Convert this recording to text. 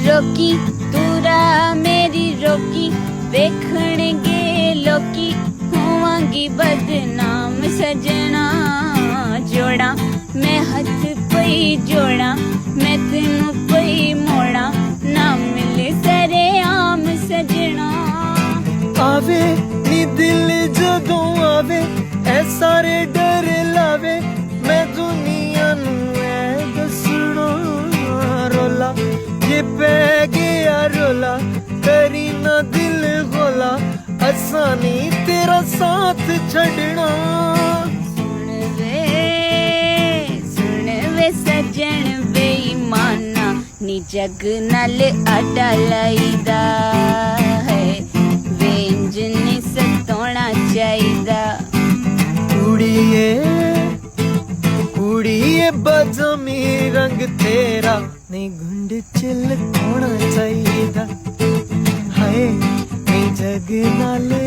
रोकी तू राह मेरी रोकी वेखणगे लोकी होवांगी बदनाम सजना जोड़ा मैं हथ पई जोड़ा मैं तेनू पई मोड़ा ना मिले सरे आम सजना आवे नी दिल जदों आवे ऐ सारे डर लावे मैं दुनिया नू ऐ दसना रोला जे पै गया रोला करी ना दिल गोला असा नी तेरा साथ छड़ना सुन वे सजन बेईमाना नी जग नाल आडा लाईदा है वेंज नी सतोना चाहिदा कुड़िए बजमी रंग तेरा नहीं गुंड चिल होना चाहिए हाय नहीं जग नाले